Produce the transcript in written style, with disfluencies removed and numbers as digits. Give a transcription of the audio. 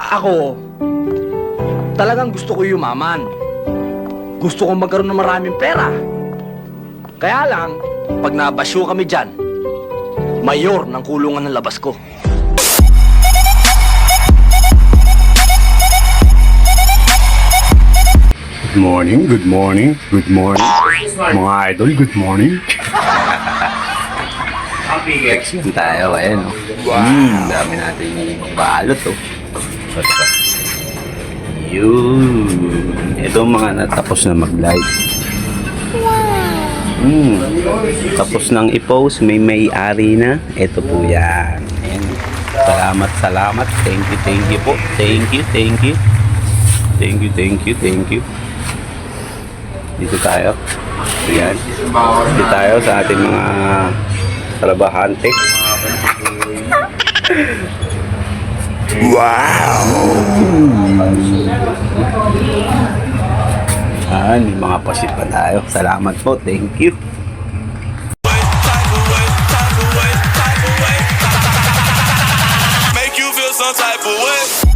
Ako, talagang gusto ko yumaman. Gusto kong magkaroon ng maraming pera. Kaya lang, pag nabasyo kami dyan, mayor ng kulungan ng labas ko. Good morning, good morning, good morning. Mga idol, good morning. Explain tayo, ayan o. Dami natin yung balot o. Yun. Ito mga natapos na mag-live. Tapos nang i-post, may-ari na. Ito po yan. Ayan. Salamat, salamat. Thank you po. Thank you. Dito tayo. Ayan. Dito tayo sa ating mga trabahante. Wow! May mga pasit pa tayo. Salamat po. Thank you. Make you feel some type of way.